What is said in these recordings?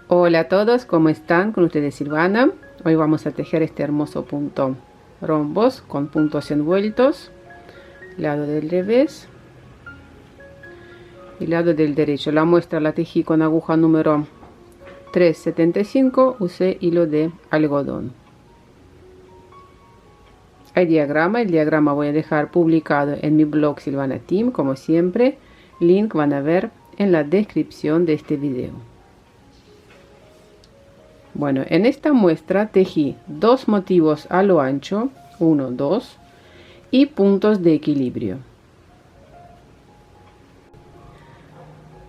Hola a todos, ¿cómo están? Con ustedes Silvana. Hoy vamos a tejer este hermoso punto rombos con puntos envueltos, lado del revés y lado del derecho. La muestra la tejí con aguja número 375, usé hilo de algodón. El diagrama voy a dejar publicado en mi blog Silvana Team, como siempre. Link van a ver en la descripción de este video. Bueno, en esta muestra tejí dos motivos a lo ancho, 1, 2, y puntos de equilibrio.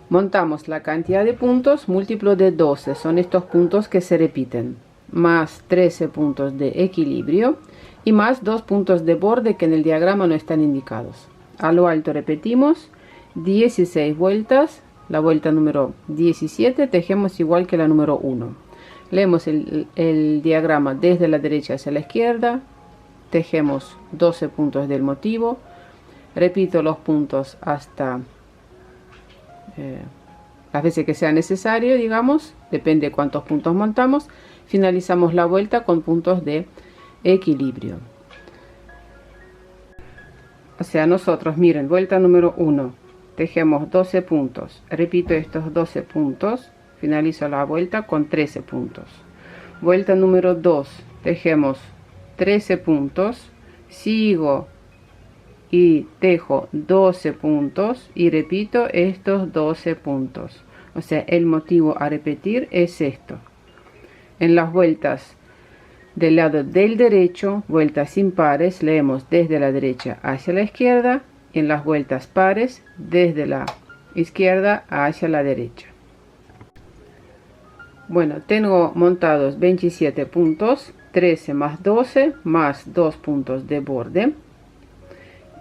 Montamos la cantidad de puntos múltiplo de 12, son estos puntos que se repiten, más 13 puntos de equilibrio y más 2 puntos de borde que en el diagrama no están indicados. A lo alto repetimos 16 vueltas, la vuelta número 17 tejemos igual que la número 1. Leemos el diagrama desde la derecha hacia la izquierda, tejemos 12 puntos del motivo, repito los puntos hasta las veces que sea necesario, digamos, depende de cuántos puntos montamos. Finalizamos la vuelta con puntos de equilibrio. O sea, nosotros, miren, vuelta número 1, tejemos 12 puntos, repito estos 12 puntos, finalizo la vuelta con 13 puntos. Vuelta número 2, tejemos 13 puntos, sigo y tejo 12 puntos y repito estos 12 puntos. O sea, el motivo a repetir es esto. En las vueltas del lado del derecho, vueltas impares, leemos desde la derecha hacia la izquierda. En las vueltas pares, desde la izquierda hacia la derecha. Bueno, tengo montados 27 puntos, 13 más 12 más 2 puntos de borde.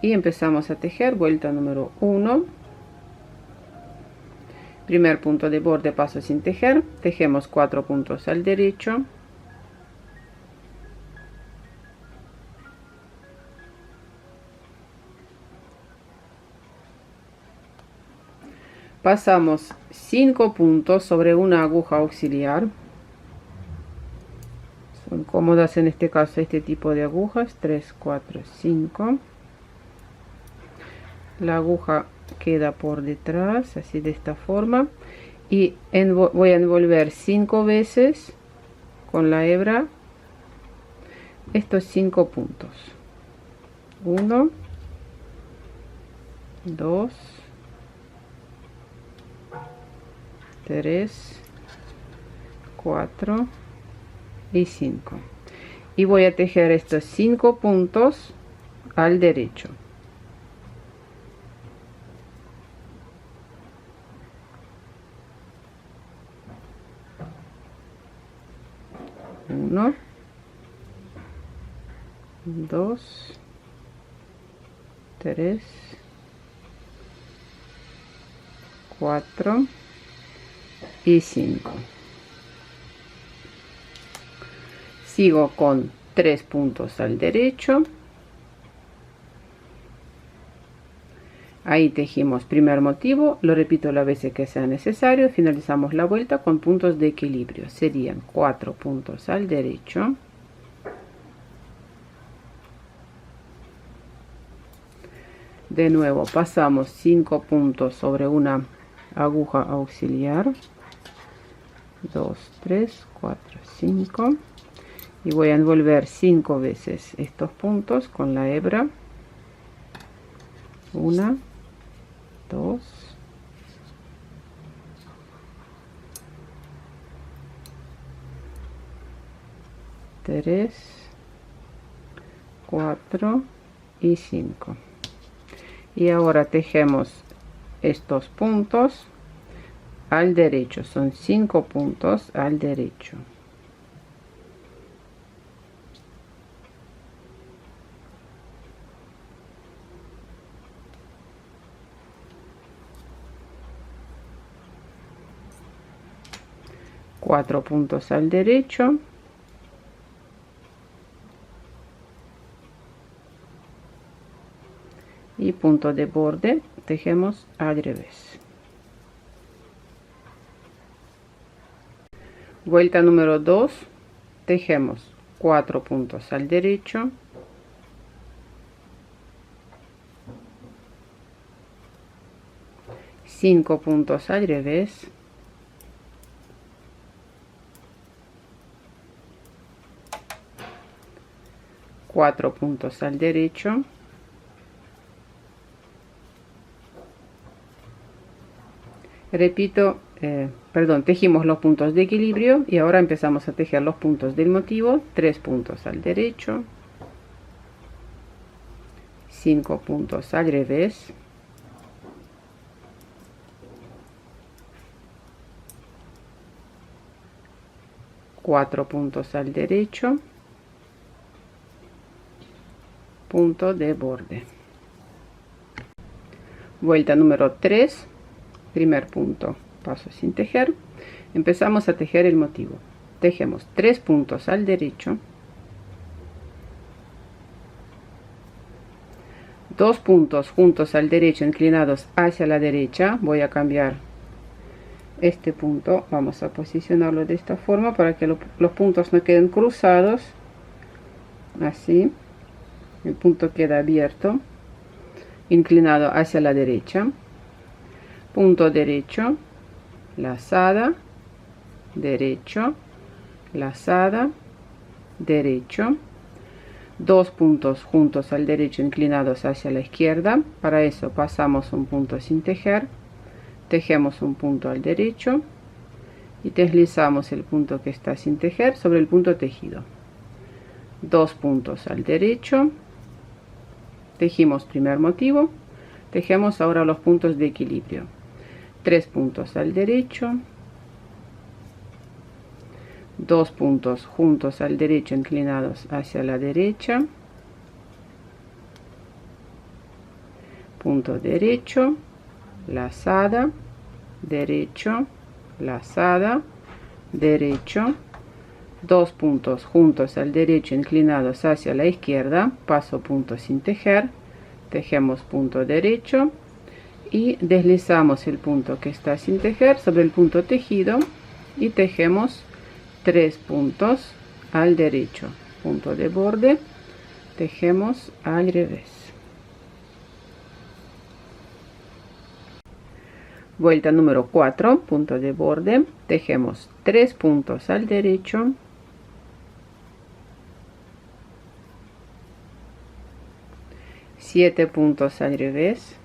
Y empezamos a tejer vuelta número 1. Primer punto de borde, paso sin tejer, tejemos 4 puntos al derecho. Pasamos 5 puntos sobre una aguja auxiliar. Son cómodas en este caso este tipo de agujas, 3, 4, 5. La aguja queda por detrás, así de esta forma. Y voy a envolver 5 veces con la hebra estos 5 puntos. 1, 2, 3, 4 y 5. Y voy a tejer estos 5 puntos al derecho. 1, 2, 3, 4 y 5. Sigo con 3 puntos al derecho. Ahí tejimos primer motivo, lo repito las veces que sea necesario. Finalizamos la vuelta con puntos de equilibrio. Serían 4 puntos al derecho. De nuevo pasamos 5 puntos sobre una aguja auxiliar. 2, 3, 4, 5. Y voy a envolver 5 veces estos puntos con la hebra. 1, 2, 3, 4 y 5. Y ahora tejemos estos puntos al derecho, son 5 puntos al derecho. Cuatro puntos al derecho. Y punto de borde tejemos al revés. Vuelta número 2, tejemos 4 puntos al derecho, 5 puntos al revés, 4 puntos al derecho, repito, tejimos los puntos de equilibrio y ahora empezamos a tejer los puntos del motivo. 3 puntos al derecho, 5 puntos al revés, 4 puntos al derecho, punto de borde. Vuelta número 3, primer punto, paso sin tejer. Empezamos a tejer el motivo. Tejemos 3 puntos al derecho, 2 puntos juntos al derecho inclinados hacia la derecha. Voy a cambiar este punto, vamos a posicionarlo de esta forma para que los puntos no queden cruzados, así. El punto queda abierto, inclinado hacia la derecha. Punto derecho, lazada, derecho, lazada, derecho. 2 puntos juntos al derecho inclinados hacia la izquierda. Para eso pasamos un punto sin tejer, tejemos un punto al derecho y deslizamos el punto que está sin tejer sobre el punto tejido. 2 puntos al derecho, tejimos primer motivo, tejemos ahora los puntos de equilibrio. 3 puntos al derecho, 2 puntos juntos al derecho inclinados hacia la derecha, punto derecho, lazada, derecho, lazada, derecho. 2 puntos juntos al derecho inclinados hacia la izquierda, paso punto sin tejer, tejemos punto derecho y deslizamos el punto que está sin tejer sobre el punto tejido y tejemos 3 puntos al derecho, punto de borde, tejemos al revés. Vuelta número 4, punto de borde, tejemos 3 puntos al derecho, 7 puntos al revés,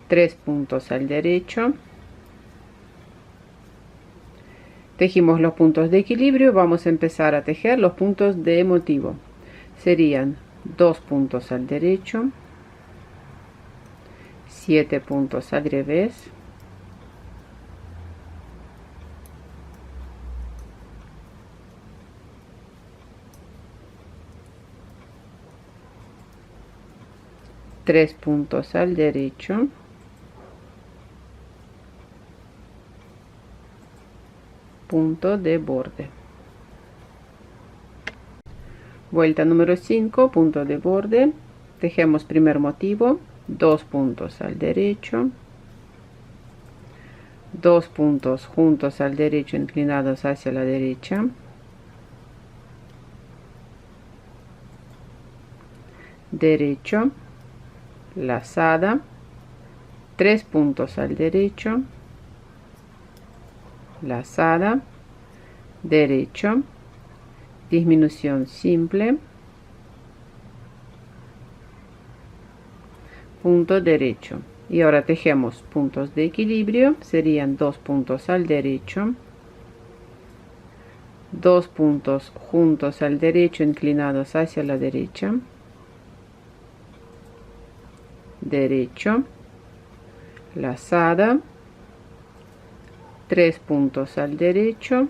3 puntos al derecho, tejimos los puntos de equilibrio. Vamos a empezar a tejer los puntos de motivo. Serían 2 puntos al derecho, 7 puntos al revés, 3 puntos al derecho, punto de borde. Vuelta número 5, punto de borde, tejemos primer motivo, 2 puntos al derecho, 2 puntos juntos al derecho inclinados hacia la derecha, derecho, lazada, 3 puntos al derecho, lazada, derecho, disminución simple, punto derecho. Y ahora tejemos puntos de equilibrio. Serían 2 puntos al derecho, 2 puntos juntos al derecho inclinados hacia la derecha, derecho, lazada, 3 puntos al derecho,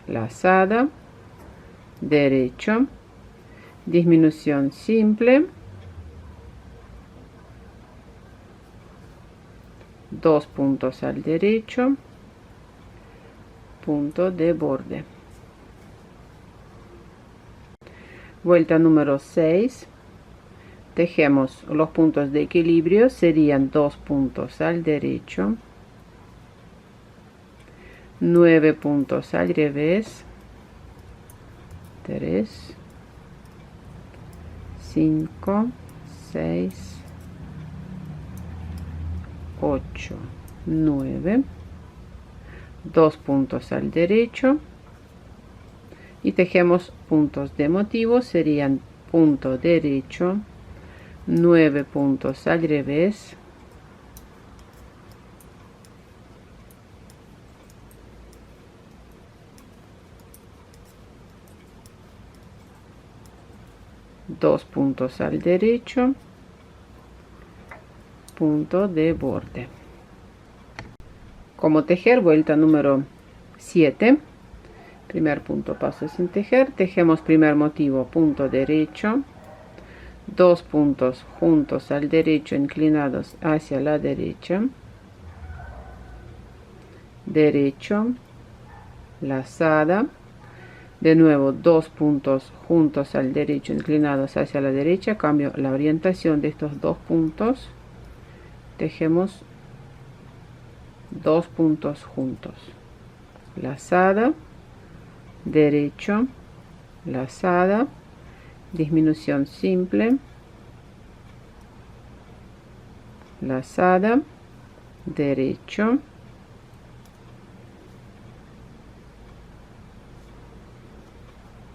lazada, derecho, disminución simple, 2 puntos al derecho, punto de borde. Vuelta número 6. Tejemos los puntos de equilibrio, serían 2 puntos al derecho, 9 puntos al revés, 3, 5, 6, 8, 9, 2 puntos al derecho y tejemos puntos de motivo, serían punto derecho, 9 puntos al revés, 2 puntos al derecho, punto de borde. Como tejer, vuelta número 7. Primer punto, paso sin tejer, tejemos primer motivo, punto derecho, 2 puntos juntos al derecho inclinados hacia la derecha, derecho, lazada, de nuevo 2 puntos juntos al derecho inclinados hacia la derecha, cambio la orientación de estos 2 puntos, tejemos 2 puntos juntos, lazada, derecho, lazada, disminución simple, lazada, derecho,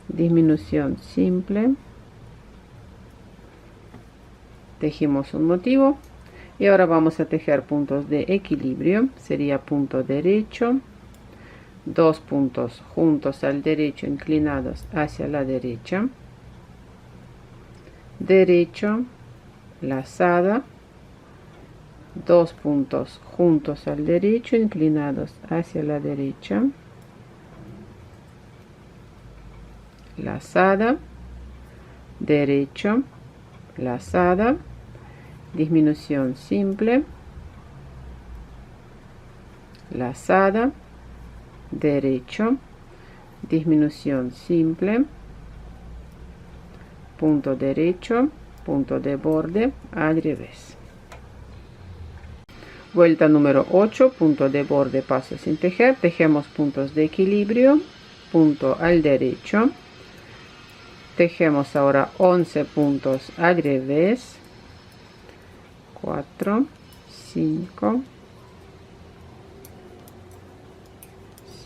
disminución simple, tejimos un motivo y ahora vamos a tejer puntos de equilibrio, sería punto derecho, 2 puntos juntos al derecho inclinados hacia la derecha, derecho, lazada, 2 puntos juntos al derecho inclinados hacia la derecha, lazada, derecho, lazada, disminución simple, lazada, derecho, disminución simple, punto derecho, punto de borde al revés. Vuelta número 8, punto de borde, paso sin tejer, tejemos puntos de equilibrio, punto al derecho, tejemos ahora 11 puntos al revés, 4, 5,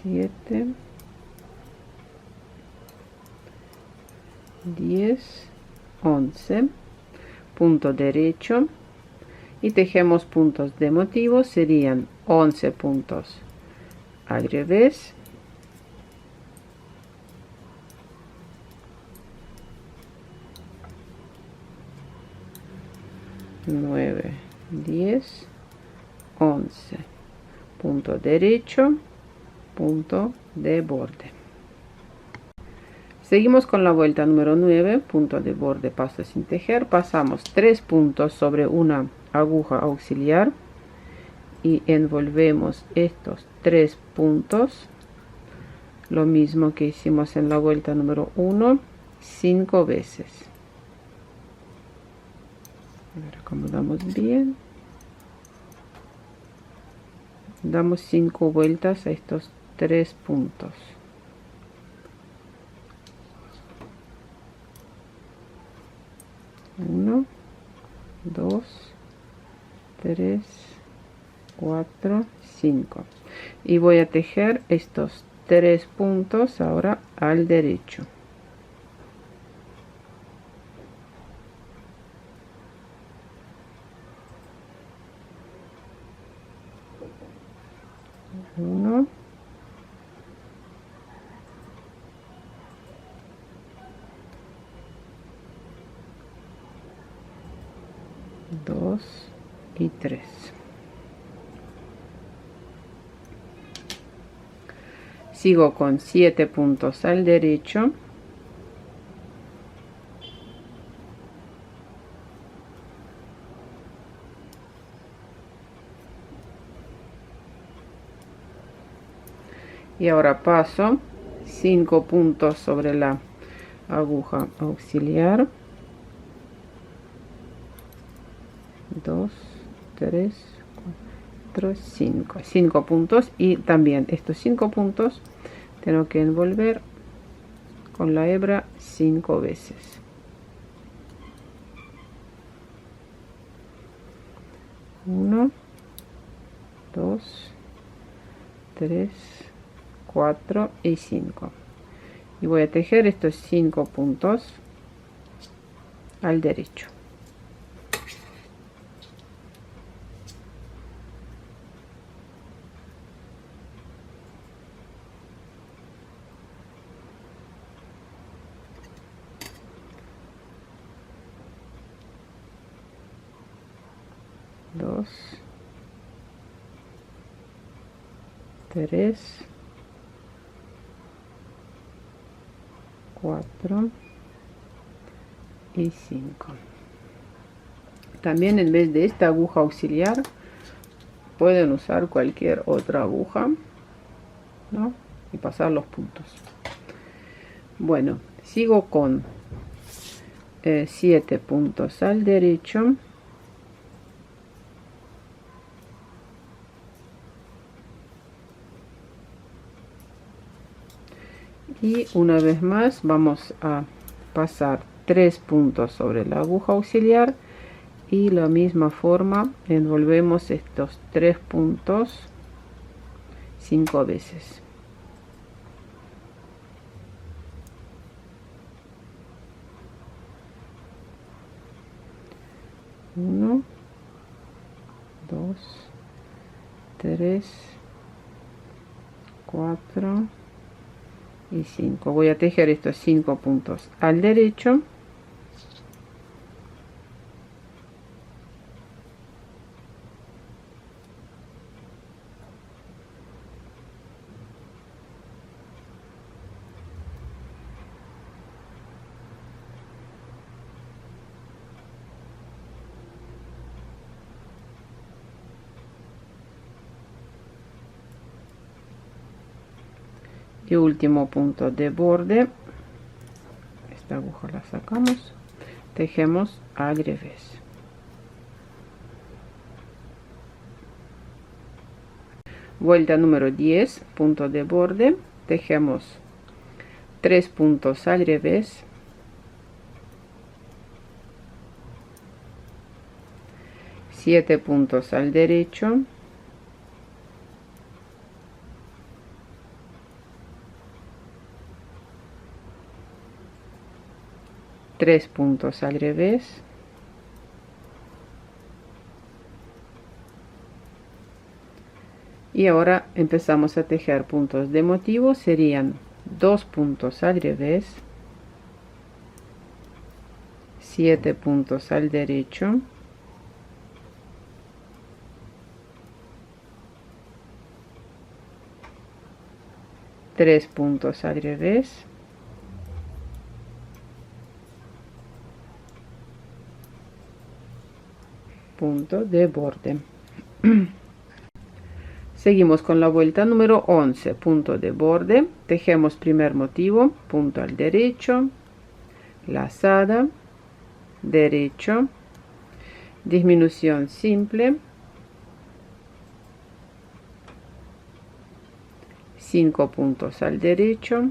7, 10, 11, punto derecho y tejemos puntos de motivo, serían 11 puntos al revés, 9, 10, 11, punto derecho, punto de borde. Seguimos con la vuelta número 9, punto de borde, paso sin tejer, pasamos 3 puntos sobre una aguja auxiliar y envolvemos estos 3 puntos, lo mismo que hicimos en la vuelta número 1, 5 veces. Acomodamos bien, damos 5 vueltas a estos 3 puntos. Uno, 2, 3, 4, 5 y voy a tejer estos 3 puntos ahora al derecho. Uno, dos y 3. Sigo con 7 puntos al derecho. Y ahora paso 5 puntos sobre la aguja auxiliar, 2, 3, 4, 5 puntos, y también estos 5 puntos tengo que envolver con la hebra 5 veces. 1, 2, 3, 4 y 5, y voy a tejer estos 5 puntos al derecho. Dos, 3, 4 y 5. También en vez de esta aguja auxiliar pueden usar cualquier otra aguja, ¿no? Y pasar los puntos. Bueno, sigo con 7 puntos al derecho, y una vez más vamos a pasar 3 puntos sobre la aguja auxiliar, y la misma forma envolvemos estos 3 puntos 5 veces. 1, 2, 3, 4 y 5. Voy a tejer estos 5 puntos al derecho, y último punto de borde. Esta aguja la sacamos, tejemos al revés. Vuelta número 10, punto de borde, tejemos 3 puntos al revés, 7 puntos al derecho, 3 puntos al revés, y ahora empezamos a tejer puntos de motivo. Serían 2 puntos al revés, 7 puntos al derecho, 3 puntos al revés, punto de borde. Seguimos con la vuelta número 11, punto de borde, tejemos primer motivo, punto al derecho, lazada, derecho, disminución simple, 5 puntos al derecho,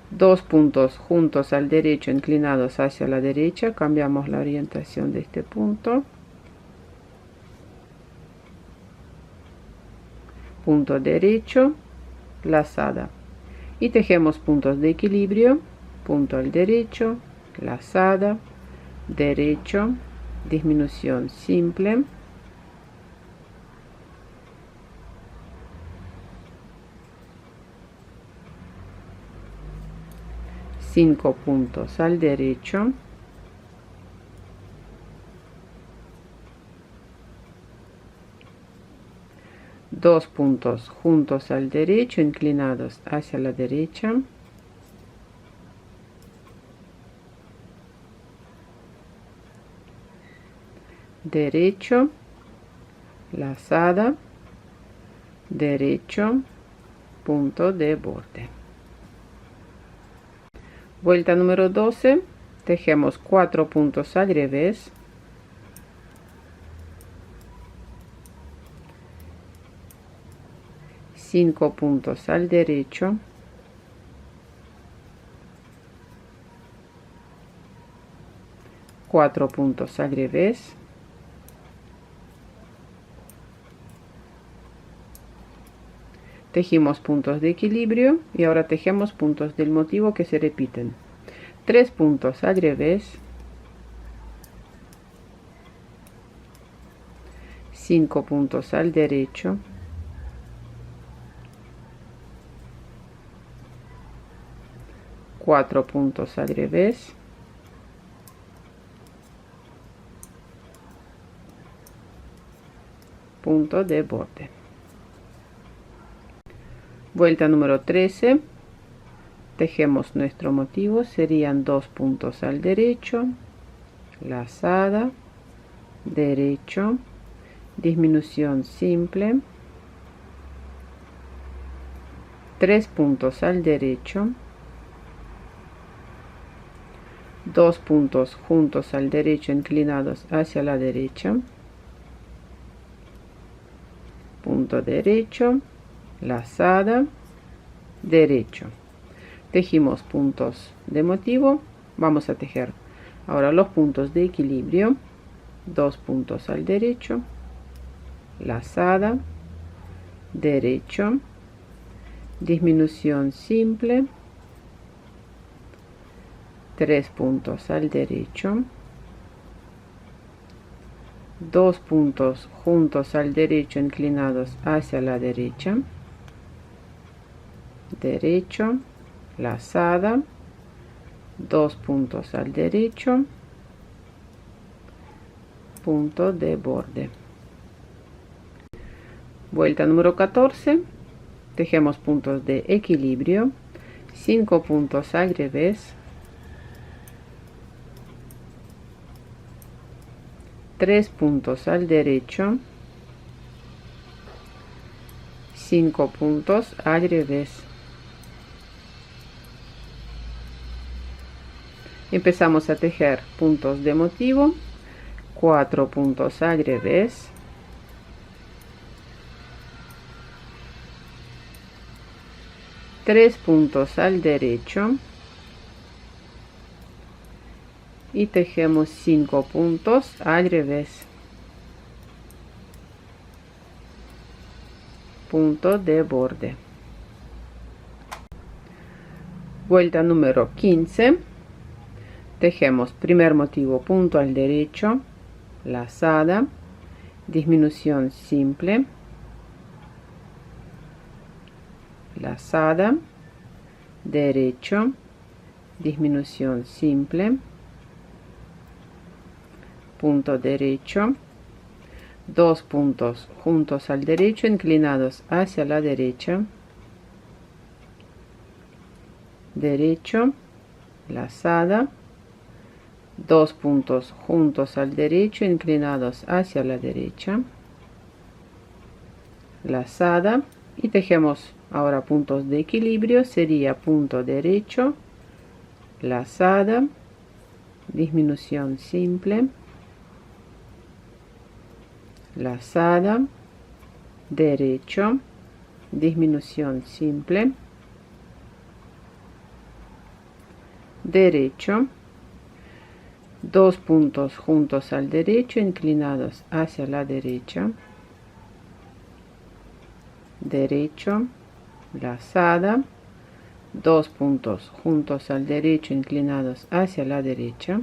2 puntos juntos al derecho inclinados hacia la derecha, cambiamos la orientación de este punto, punto derecho, lazada, y tejemos puntos de equilibrio, punto al derecho, lazada, derecho, disminución simple, 5 puntos al derecho, 2 puntos juntos al derecho inclinados hacia la derecha, derecho, lazada, derecho, punto de borde. Vuelta número 12, tejemos 4 puntos al revés, 5 puntos al derecho, 4 puntos al revés, tejimos puntos de equilibrio y ahora tejemos puntos del motivo que se repiten. 3 puntos al revés, 5 puntos al derecho, 4 puntos al revés, punto de borde. Vuelta número 13, tejemos nuestro motivo, serían 2 puntos al derecho, lazada, derecho, disminución simple, 3 puntos al derecho, 2 puntos juntos al derecho inclinados hacia la derecha, punto derecho, lazada, derecho, tejimos puntos de motivo. Vamos a tejer ahora los puntos de equilibrio, 2 puntos al derecho, lazada, derecho, disminución simple, 3 puntos al derecho, 2 puntos juntos al derecho inclinados hacia la derecha, derecho, lazada, 2 puntos al derecho, punto de borde. Vuelta número 14, tejemos puntos de equilibrio, 5 puntos al revés, 3 puntos al derecho, 5 puntos al revés. Empezamos a tejer puntos de motivo, 4 puntos al revés, 3 puntos al derecho y tejemos 5 puntos al revés, punto de borde. Vuelta número 15, tejemos primer motivo, punto al derecho, lazada, disminución simple, lazada, derecho, disminución simple, punto derecho, 2 puntos juntos al derecho inclinados hacia la derecha, derecho, lazada, 2 puntos juntos al derecho inclinados hacia la derecha, lazada, y tejemos ahora puntos de equilibrio, sería punto derecho, lazada, disminución simple, lazada, derecho, disminución simple, derecho, 2 puntos juntos al derecho inclinados hacia la derecha, derecho, lazada, 2 puntos juntos al derecho inclinados hacia la derecha,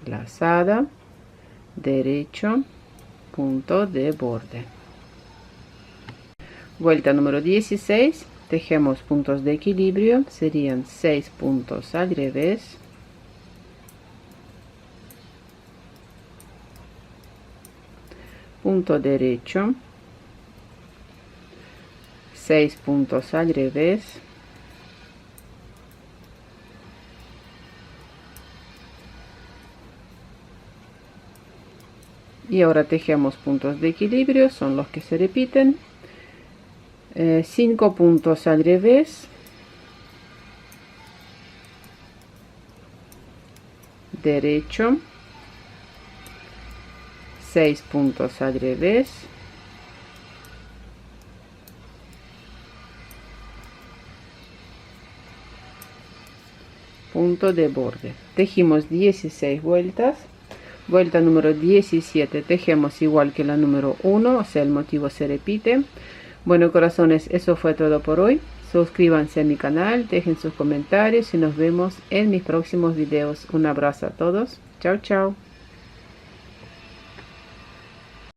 lazada, derecho, punto de borde. Vuelta número 16, tejemos puntos de equilibrio, serían 6 puntos al revés, 1 derecho, 6 puntos al revés, y ahora tejemos puntos de equilibrio, son los que se repiten, 5 puntos al revés, derecho, 6 puntos al revés, punto de borde. Tejimos 16 vueltas. Vuelta número 17 tejemos igual que la número 1, o sea, el motivo se repite. Bueno, corazones, eso fue todo por hoy. Suscríbanse a mi canal, dejen sus comentarios y nos vemos en mis próximos videos. Un abrazo a todos. Chao, chao.